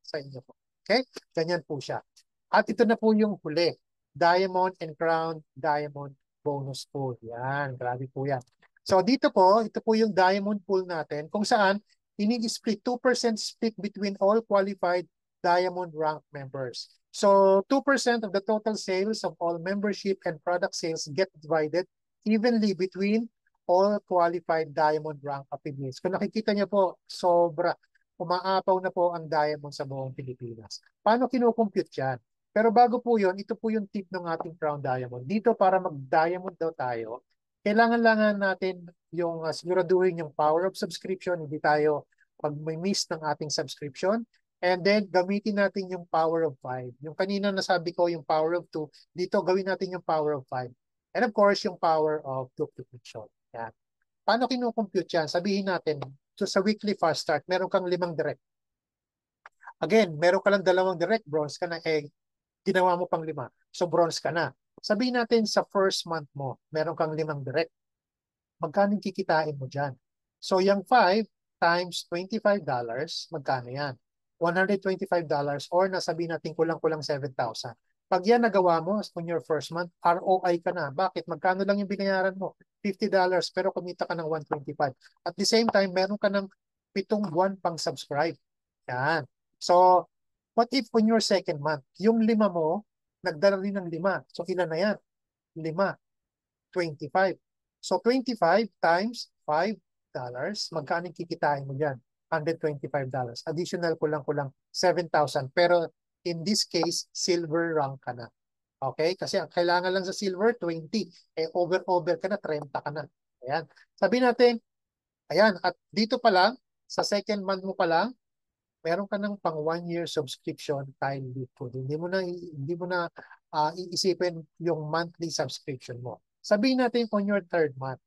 Speaker 2: sa inyo po. Okay? Ganyan po siya. At ito na po yung huli. Diamond and Crown Diamond Bonus Pool. Yan. Grabe po yan. So dito po, ito po yung diamond pool natin kung saan ini-split 2% split between all qualified diamond rank members. So 2% of the total sales of all membership and product sales get divided evenly between all qualified diamond rank affiliates. Kung nakikita niyo po, umaapaw na po ang diamond sa buong Pilipinas. Paano kinukompute yan? Pero bago po yun, ito po yung tip ng ating Crown Diamond. Dito para mag-diamond daw tayo, kailangan natin yung siguraduhin yung power of subscription, hindi tayo pag may miss ng ating subscription. And then gamitin natin yung power of 5. Yung kanina nasabi ko yung power of 2, dito gawin natin yung power of 5. And of course, yung power of duplication. Yan. Paano kinukompute yan? Sabihin natin, sa weekly fast start, meron kang 5 direct. Again, meron ka lang 2 direct, bronze ka na, ginawa mo pang 5. So bronze ka na. Sabihin natin sa first month mo, meron kang 5 direct. magkano yung kikitain mo dyan? So yung 5 times $25, magkano yan? $125 or nasabihin natin kulang-kulang 7,000. Pag yan nagawa mo on your first month, ROI ka na. Bakit? Magkano lang yung binayaran mo? $50 pero kumita ka ng 125. At the same time, meron ka ng 7 buwan pang subscribe. Yan. So, what if on your second month, yung 5 mo, nagdala rin ng 5. So, ilan na yan? 5. 25. So, 25 times $5, magkano kikitain mo dyan? $125. Additional kulang-kulang 7,000. Pero in this case, silver rank ka na. Okay? Kasi ang kailangan lang sa silver, 20. Eh, over ka na, 30 ka na. Ayan. Sabi natin, ayan, at dito pa lang, sa second month mo pa lang, meron ka ng pang 1 year subscription kay LiveGood. Hindi mo na iisipin yung monthly subscription mo. Sabihin natin on your third month,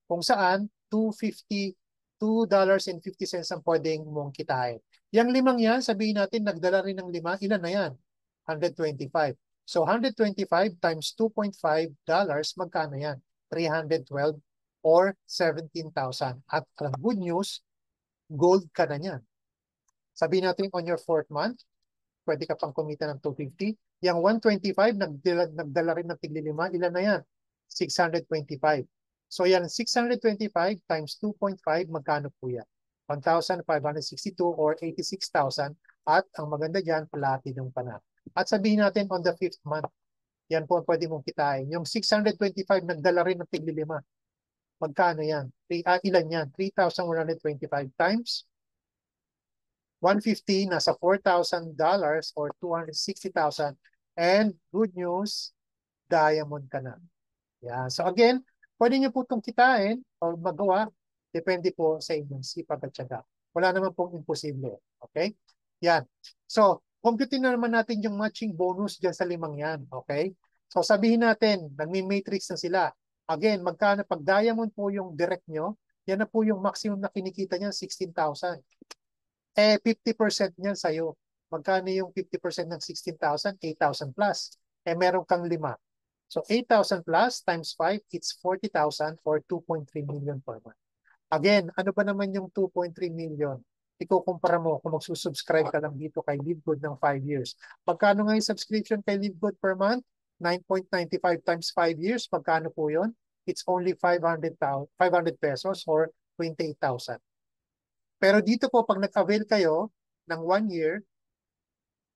Speaker 2: kung saan $2.50 ang pwedeng mong kitain. Yung 5 yan, sabihin natin nagdala rin ng 5, ilan na yan? 125. So 125 times $2.5, magkano yan? 312 or 17,000. At ang good news, gold ka na yan. Sabihin natin on your fourth month, pwede ka pang kumita ng 250. Yung 125, nagdala rin ng tigli-5, ilan na yan? 625. So yan, 625 times 2.5, magkano po yan? 1,562 or 86,000. At ang maganda dyan, platinum pa na. At sabihin natin on the fifth month, yan po pwede mong kitain. Yung 625, nagdala rin ng tigli-5. Magkano yan? Ilan yan? 3,125 times 150, nasa $4,000 or 260,000. And good news, diamond ka na. Yeah. So again, pwede nyo po itong kitain o magawa. Depende po sa inyong sipag at syaga. Wala naman pong imposible. Okay? Yan. So, computin na naman natin yung matching bonus dyan sa 5 yan. Okay? So, sabihin natin, nagmi-matrix na sila. Again, magkano pag diamond po yung direct nyo, yan na po yung maximum na kinikita niya, 16,000. Eh, 50% niyan sa'yo. Magkano yung 50% ng 16,000? 8,000 plus. Eh, meron kang 5. So, 8,000 plus times 5, it's 40,000 or 2.3 million per month. Again, ano ba naman yung 2.3 million? Ikukumpara mo kung magsusubscribe ka lang dito kay LiveGood ng 5 years. Magkano nga yung subscription kay LiveGood per month? 9.95 times 5 years. Magkano po yun? It's only 500 pesos or 28,000. Pero dito po, pag nag-avail kayo ng 1 year,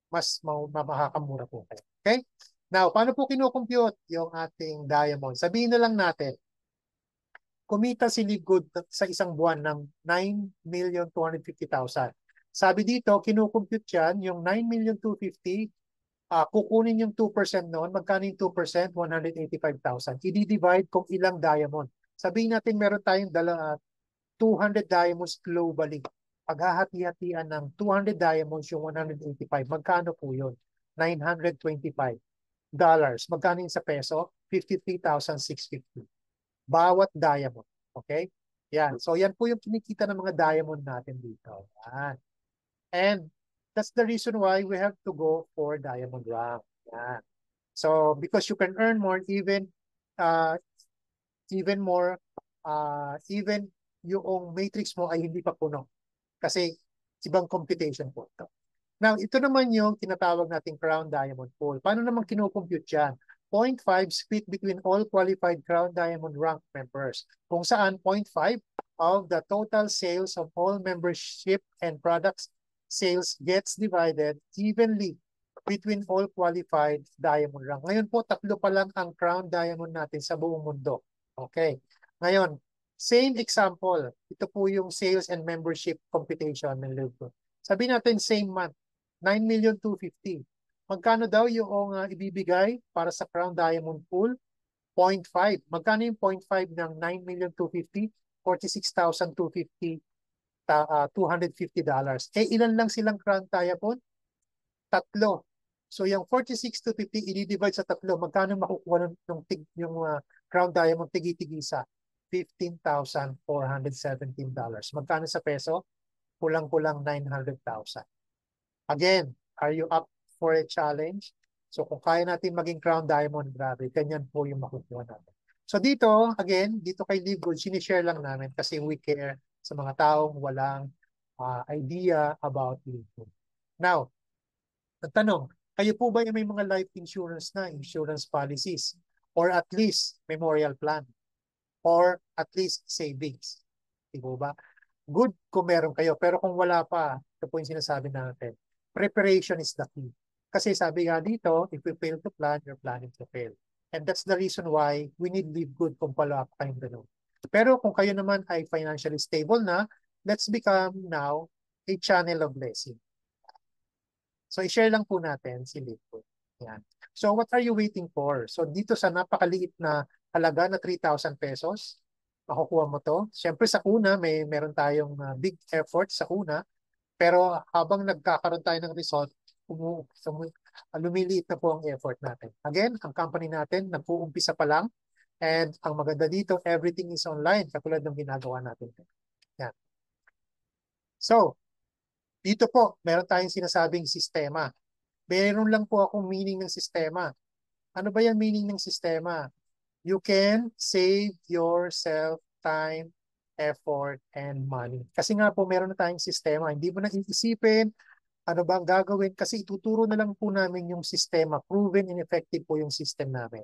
Speaker 2: mas makakamura po kayo. Okay? Now, paano po kinukompute yung ating diamond? Sabihin na lang natin, kumita si LiveGood sa isang buwan ng 9,250,000. Sabi dito, kinukompute yan, yung 9,250,000, kukunin yung 2% noon. Magkano yung 2%? 185,000. I-divide kung ilang diamond. Sabihin natin meron tayong 200 diamonds globally. Paghahati-hatian ng 200 diamonds yung 185. Magkano po yun? $925. Magkano yun sa peso? 53,650. Bawat diamond. Okay? Yan. So yan po yung kinikita ng mga diamond natin dito. Yan. And that's the reason why we have to go for diamond rank. Yan. So because you can earn more even more even yung matrix mo ay hindi pa puno. Kasi ibang computation po ito. Now, ito naman yung tinatawag nating Crown Diamond Pool. Paano naman kinocompute yan? 0.5 split between all qualified Crown Diamond rank members. Kung saan 0.5 of the total sales of all membership and products sales gets divided evenly between all qualified Diamond rank. Ngayon po, 3 pa lang ang Crown Diamond natin sa buong mundo. Okay. Ngayon, same example. Ito po yung sales and membership computation ng LiveGood. Sabi natin same month, 9,250,000. Magkano daw yung ibibigay para sa Crown Diamond Pool? 0.5. Magkano yung 0.5 ng 9,250,000? 46,250, $250. Eh, ilan lang silang Crown Diamond? 3. So, yung 46,250, i-divide sa 3. Magkano makukuha yung Crown Diamond tigi-tigisa? $15,417. Magkano sa peso? Kulang-kulang 900,000. Again, are you up for a challenge? So kung kaya natin maging Crown Diamond, grabe, ganyan po yung makukuha natin. So dito, again, dito kay LiveGood, sinishare lang namin kasi we care sa mga taong walang idea about LiveGood. Now, ang tanong, kayo po ba yung may mga life insurance na, insurance policies, or at least memorial plan, or at least savings? Di po ba? Good kung meron kayo, pero kung wala pa, ito po yung sinasabi natin, preparation is the key. Kasi sabi nga dito, if you fail to plan, you're planning to fail. And that's the reason why we need live good kung follow-up kayong ganun. Pero kung kayo naman ay financially stable na, let's become now a channel of blessing. So i-share lang po natin si Livegood. Yan. So what are you waiting for? So dito sa napakaliit na halaga na 3,000 pesos, makukuha mo to. Siyempre sa una, meron tayong big effort sa una. Pero habang nagkakaroon tayo ng result, lumiliit na po ang effort natin. Again, ang company natin, nag-uumpisa pa lang. And ang maganda dito, everything is online, katulad ng ginagawa natin. Yan. So, dito po, meron tayong sinasabing sistema. Meron lang po akong meaning ng sistema. Ano ba yung meaning ng sistema? You can save yourself time, effort, and money. Kasi nga po, meron na tayong sistema. Hindi mo na iisipin ano ba ang gagawin kasi ituturo na lang po namin yung sistema. Proven and effective po yung system namin.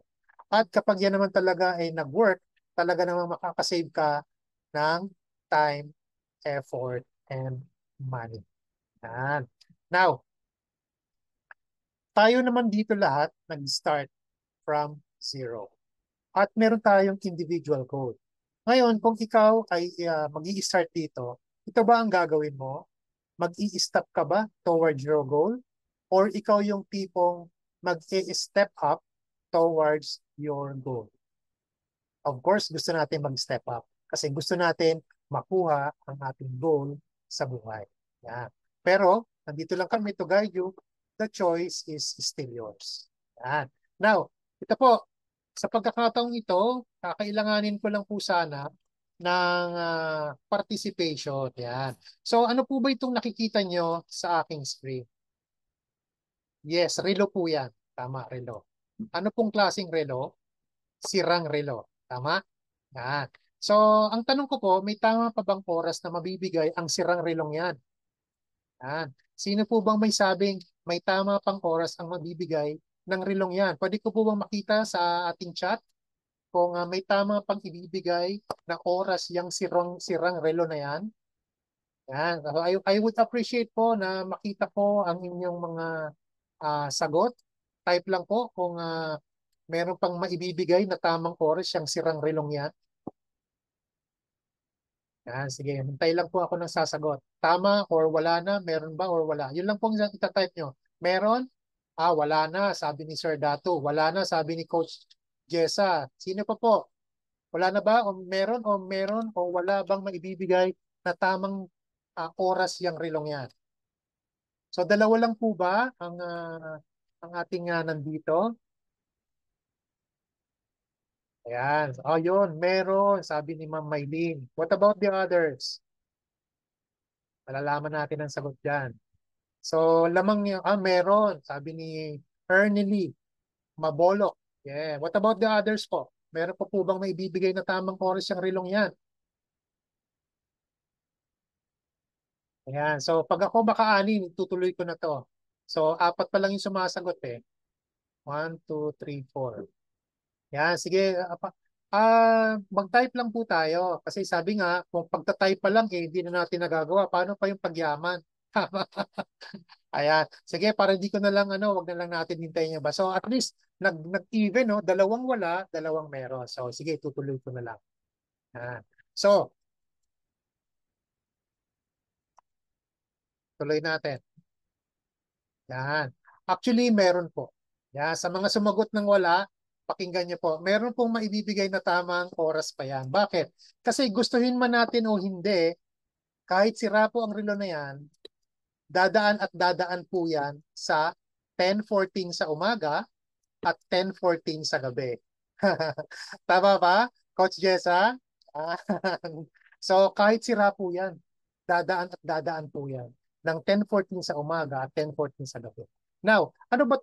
Speaker 2: At kapag yan naman talaga ay nag-work, talaga naman makakasave ka ng time, effort, and money. Yan. Now, tayo naman dito lahat nag-start from zero. At meron tayong individual goal. Ngayon, kung ikaw ay mag-i-start dito, ito ba ang gagawin mo? Mag-i-step ka ba towards your goal? Or ikaw yung tipong mag-i-step up towards your goal? Of course, gusto natin mag-step up kasi gusto natin makuha ang ating goal sa buhay. Yan. Pero, nandito lang kami to guide you. The choice is still yours. Yan. Now, ito po, sa pagkakataong ito, kakailanganin ko lang po sana ng participation. Yan. So, ano po ba itong nakikita nyo sa aking screen? Yes, relo po yan. Tama, relo. Ano pong klaseng relo? Sirang relo. Tama? Yan. So, ang tanong ko po, may tama pa bang oras na mabibigay ang sirang relong yan? Yan. Sino po bang may sabing may tama pang oras ang mabibigay ng relong yan? Pwede ko po bang makita sa ating chat kung may tama pang ibibigay na oras yung sirang relo na yan? Yan. So, I would appreciate po na makita po ang inyong mga sagot. Type lang po kung meron pang maibibigay na tamang oras yung sirang relong yan. Yan, sige, hintay lang po ako ng sasagot. Tama or wala na, meron ba or wala. Yun lang po ang itatype nyo. Meron? Wala na, sabi ni Sir Dato. Wala na, sabi ni Coach Jessa. Sino pa po? Wala na ba? O meron o wala bang maibibigay na tamang oras yung relong yan? So dalawa lang po ba ang ating nandito? Ayan. Oh, yun. Meron. Sabi ni Ma'am Maylene. What about the others? Malalaman natin ang sagot dyan. So, lamang niya. Meron. Sabi ni Ernely. Mabolok. Yeah. What about the others po? Meron po bang may ibibigay na tamang oras yung relong yan? Ayan. So, pag ako maka-anin, tutuloy ko na to. So, apat pa lang yung sumasagot eh. 1, 2, 3, 4. Yan, sige. Mag-type lang po tayo. Kasi sabi nga, kung pagta-type pa lang, hindi na natin nagagawa. Paano pa yung pagyaman? Ayan. Sige, para di ko na lang, wag na lang natin hintayin niya ba. So, at least, nag-even, no? Dalawang wala, dalawang meron. So, sige, tutuloy ko na lang. Ayan. So, tuloy natin. Yan. Actually, meron po. Yan. Sa mga sumagot ng wala, pakinggan niyo po. Meron pong maibibigay na tamang oras pa yan. Bakit? Kasi gustuhin man natin o hindi, kahit sira po ang relo na yan, dadaan at dadaan po yan sa 10:14 sa umaga at 10:14 sa gabi. Tama ba, Coach Jessa? So kahit sira po yan, dadaan at dadaan po yan ng 10:14 sa umaga at 10:14 sa gabi. Now, ano ba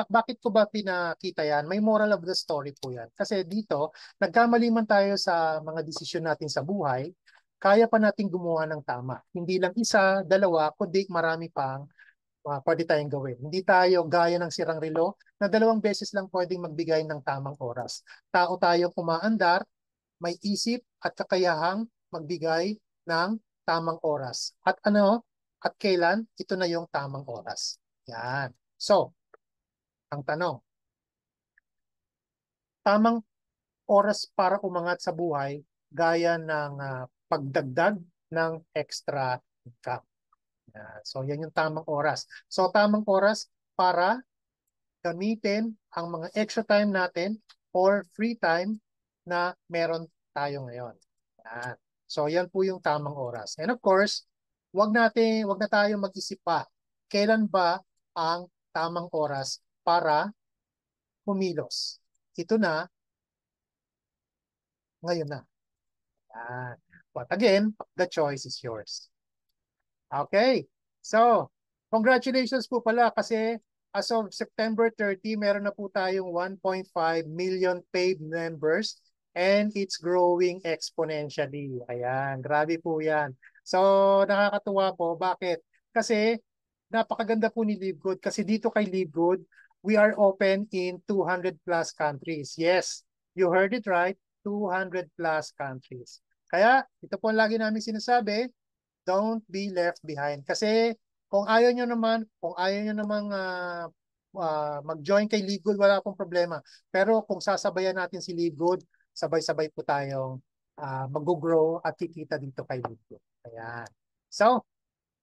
Speaker 2: bakit ko ba pinakita yan? May moral of the story po yan. Kasi dito, nagkamali man tayo sa mga desisyon natin sa buhay, kaya pa natin gumawa ng tama. Hindi lang isa, dalawa, kundi marami pang pwede tayong gawin. Hindi tayo gaya ng sirang relo na 2 beses lang pwedeng magbigay ng tamang oras. Tao tayong umaandar, may isip at kakayahang magbigay ng tamang oras. At ano? At kailan? Ito na yung tamang oras. Yan. So, ang tanong, tamang oras para umangat sa buhay gaya ng pagdagdag ng extra income. Yan. So, yan yung tamang oras. So, tamang oras para gamitin ang mga extra time natin or free time na meron tayo ngayon. Yan. So, yan po yung tamang oras. And of course, wag na tayo mag-isip pa. Kailan ba ang tamang oras para kumilos? Ito na, ngayon na. Yan. But again, the choice is yours. Okay. So, congratulations po pala kasi as of September 30, meron na po tayong 1.5 million paid members and it's growing exponentially. Ayan, grabe po yan. So, nakakatuwa po. Bakit? Kasi napakaganda po ni LiveGood kasi dito kay LiveGood, we are open in 200 plus countries. Yes, you heard it right, 200 plus countries. Kaya, ito po lagi namin sinasabi, don't be left behind. Kasi kung ayaw nyo namang mag-join kay LiveGood, wala pong problema. Pero kung sasabayan natin si LiveGood, sabay-sabay po tayong mag-grow at kikita dito kay LiveGood. Ayan. So,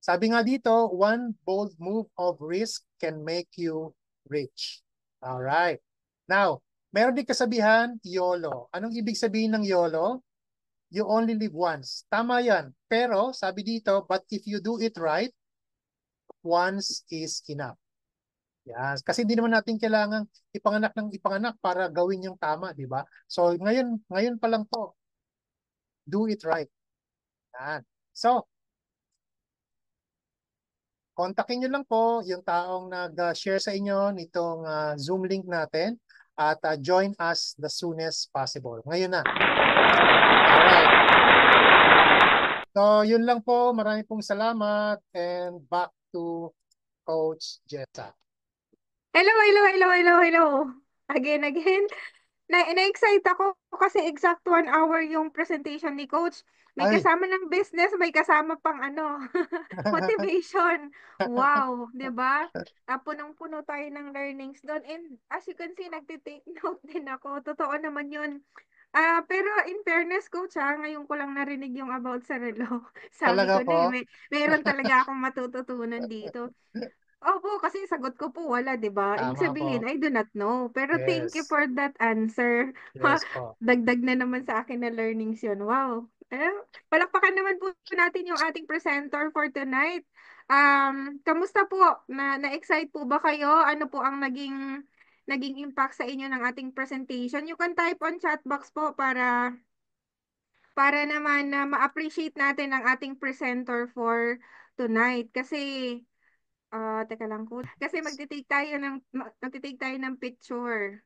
Speaker 2: sabi nga dito, one bold move of risk can make you rich. Alright. Now, meron din kasabihan, YOLO. Anong ibig sabihin ng YOLO? You only live once. Tama yan. Pero, sabi dito, but if you do it right, once is enough. Yan. Kasi hindi naman natin kailangan ipanganak para gawin yung tama, di ba? So, ngayon pa lang to. Do it right. Yan. So, kontakin nyo lang po yung taong nag-share sa inyo nitong Zoom link natin at join us the soonest possible. Ngayon na. Alright. So, yun lang po. Marami pong salamat and back to Coach Jessa.
Speaker 1: Hello. Again. Na-excite ako kasi exact 1 hour yung presentation ni Coach. May
Speaker 2: Ay,
Speaker 1: kasama ng business, may kasama pang motivation. Wow, 'di ba? Punong-puno tayo ng learnings doon. And as you can see, nagte-take note din ako. Totoo naman 'yun. Pero in fairness, Coach, ngayon ko lang narinig yung about sa relo. Sabi
Speaker 2: talaga
Speaker 1: ko na
Speaker 2: po.
Speaker 1: meron talaga akong matututunan dito. Opo, kasi sagot ko po wala, 'di ba? Ibig
Speaker 2: Tama
Speaker 1: sabihin,
Speaker 2: po.
Speaker 1: I do not know. Pero thank you
Speaker 2: Yes.
Speaker 1: for that answer.
Speaker 2: Yes po.
Speaker 1: Dagdag na naman sa akin na learnings 'yun. Wow. Palakpakan naman po natin yung ating presenter for tonight. Kamusta po? Na-excite po ba kayo? Ano po ang naging impact sa inyo ng ating presentation? You can type on chat box po para naman na ma-appreciate natin ang ating presenter for tonight. Kasi teka lang po. Kasi magti-take tayo ng picture.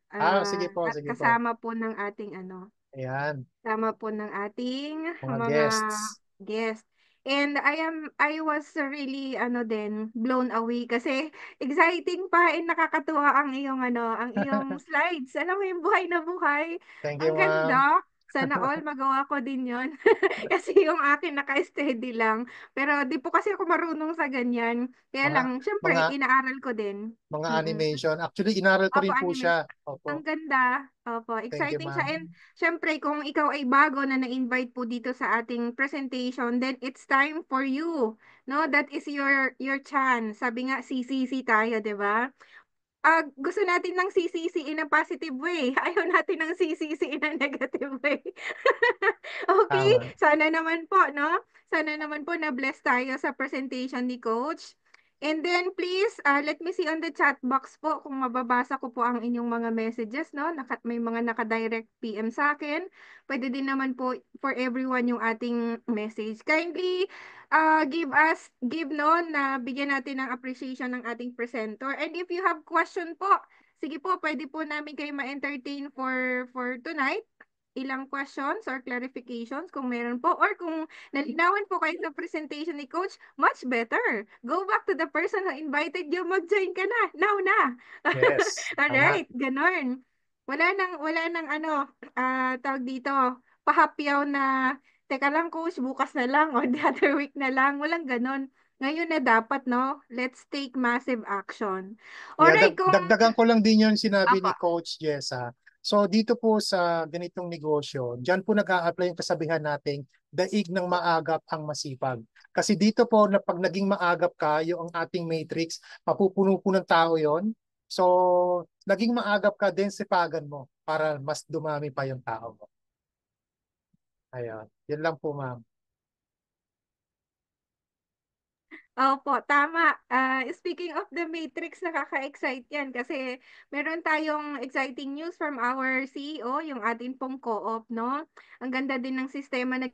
Speaker 2: Sige po,
Speaker 1: At
Speaker 2: sige po.
Speaker 1: kasama po ng ating
Speaker 2: Ayan,
Speaker 1: kasama po ng ating
Speaker 2: mga
Speaker 1: mga
Speaker 2: guests.
Speaker 1: guest. And I was really din blown away kasi exciting pa and nakakatuwa ang iyong slides. Alam mo yung buhay na buhay.
Speaker 2: Thank you,
Speaker 1: Ang
Speaker 2: ma'am.
Speaker 1: ganda. Sana all magawa ko din yon. Kasi yung akin naka-steady lang. Pero di po kasi ako marunong sa ganyan. Kaya
Speaker 2: Mga
Speaker 1: lang, syempre,
Speaker 2: mga
Speaker 1: inaaral ko din.
Speaker 2: mga
Speaker 1: Mm-mm.
Speaker 2: animation. Actually, inaral ko
Speaker 1: Opo,
Speaker 2: rin po
Speaker 1: anime.
Speaker 2: siya.
Speaker 1: Ang
Speaker 2: Opo.
Speaker 1: ganda. Opo,
Speaker 2: Thank you,
Speaker 1: exciting siya. And
Speaker 2: ma'am.
Speaker 1: syempre, kung ikaw ay bago na na-invite po dito sa ating presentation, then it's time for you. No, that is your chance. Sabi nga, CCC tayo, 'di ba? Gusto natin ng CCC in a positive way. Ayaw natin ng CCC in a negative way. Okay?
Speaker 2: Tama.
Speaker 1: Sana naman po, no? Sana naman po na-bless tayo sa presentation ni Coach. And then please, let me see on the chat box po kung mababasa ko po ang inyong mga messages, no? May mga naka-direct PM sa akin. Pwede din naman po for everyone yung ating message. Kindly give no na bigyan natin ng appreciation ng ating presenter. And if you have question po, sige po, pwede po namin kayo ma-entertain for tonight. Ilang questions or clarifications kung meron po, or kung nalinawan po kayo sa presentation ni Coach, much better. Go back to the person who invited you, mag-join ka na, now na.
Speaker 2: Yes, tama.
Speaker 1: Alright, ganun. Wala nang tawag dito, pahapyaw na, teka lang coach, bukas na lang, or the other week na lang, walang ganun. Ngayon na dapat, no? Let's take massive action.
Speaker 2: Yeah,
Speaker 1: Alright, kung,
Speaker 2: dagdagan ko lang din yung sinabi ni
Speaker 1: apa,
Speaker 2: Coach Jessa. So dito po sa ganitong negosyo, diyan po nag-a-apply yung kasabihan nating daig ng maagap ang masipag. Kasi dito po na pag naging maagap ka, yung ating matrix, mapupuno po ng tao yon. So naging maagap ka, din sipagan mo para mas dumami pa yung tao mo. Ayun. Yan lang po, ma'am.
Speaker 1: Opo, tama. Speaking of the Matrix, nakaka-excite yan kasi meron tayong exciting news from our CEO, yung ating pong co-op, no? Ang ganda din ng sistema na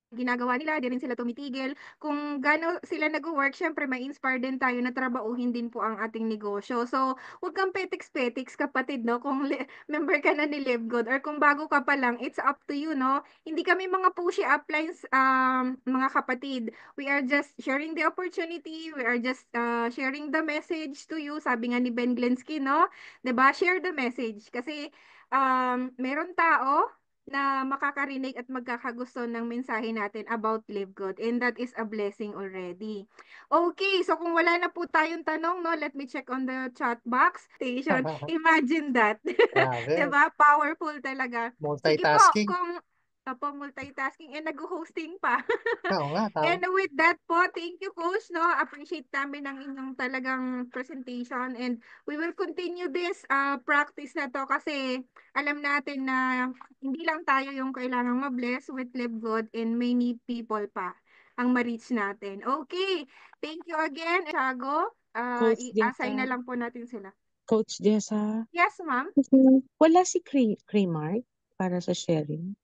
Speaker 1: ginagawa nila, di rin sila tumitigil. Kung gaano sila nag-work, syempre may inspire din tayo na trabahuhin din po ang ating negosyo. So, huwag kang petiks-petiks kapatid, no? Kung member ka na ni Live Good or kung bago ka pa lang, it's up to you, no? Hindi kami mga pushy uplines, mga kapatid. We are just sharing the opportunity. We are just sharing the message to you. Sabi nga ni Ben Glensky, no? 'Di ba? Share the message. Kasi meron tao na makakarinig at magkakagusto ng mensahe natin about Live Good. And that is a blessing already. Okay, so kung wala na po tayong tanong, no, let me check on the chat box. Station. Imagine that.
Speaker 2: Grabe.
Speaker 1: 'Diba? Powerful talaga. Sige po,
Speaker 2: Multitasking.
Speaker 1: kung multitasking and nag-hosting pa.
Speaker 2: Oo nga, tama.
Speaker 1: And with that po, thank you coach, no? Appreciate namin ang inyong talagang presentation, and we will continue this practice na to kasi alam natin na hindi lang tayo yung kailangang ma-bless with Live Good, and many people pa ang ma-reach natin. Okay, thank you again, Tiago.
Speaker 3: Coach
Speaker 1: I-assign na
Speaker 3: Jessa,
Speaker 1: lang po natin sila.
Speaker 3: Coach Jessa,
Speaker 1: Yes, ma'am.
Speaker 3: wala si Kmart para sa sharing?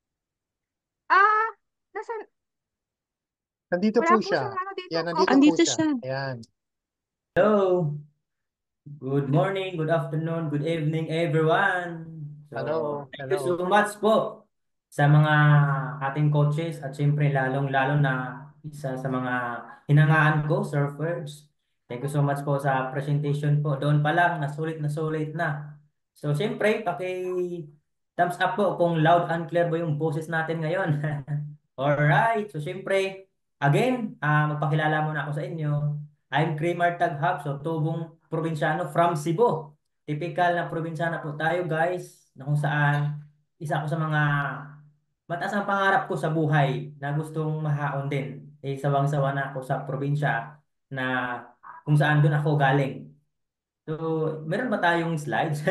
Speaker 1: Ah, nasan?
Speaker 2: Nandito
Speaker 1: Wala
Speaker 2: po
Speaker 1: po
Speaker 2: siya.
Speaker 1: siyang ano dito,
Speaker 2: Yan, nandito
Speaker 1: coach.
Speaker 2: po
Speaker 3: Andito
Speaker 2: siya.
Speaker 3: siya.
Speaker 2: Ayan.
Speaker 5: Hello, good morning, good afternoon, good evening everyone.
Speaker 2: Hello,
Speaker 5: Thank you so
Speaker 2: hello.
Speaker 5: much po sa mga ating coaches at siyempre lalong-lalo na isa sa mga hinangaan ko, surfers. Thank you so much po sa presentation po. Doon pa lang, na sulit na. So siyempre, thumbs up po kung loud and clear ba yung boses natin ngayon. Alright, so siyempre, again, magpakilala muna ako sa inyo. I'm Kramer Taghab, so tubong probinsyano from Cebu. Typical na probinsyano po tayo guys, na kung saan isa ako sa mga mataas ang pangarap ko sa buhay na gustong mahaon din. Eh, sawang-sawa na ako sa probinsya na kung saan doon ako galing. So, meron ba tayong slides?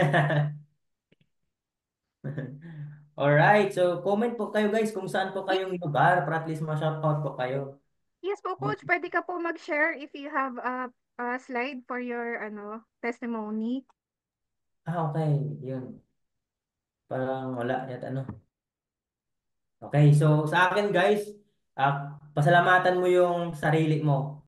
Speaker 5: Alright, so comment po kayo guys kung saan po kayong lugar para at least ma-shoutout po kayo.
Speaker 1: Yes po, coach. Pwede ka po mag-share if you have a slide for your testimony.
Speaker 5: Okay, yun. Parang wala yata ano. Okay, so sa akin guys, pasalamatan mo yung sarili mo.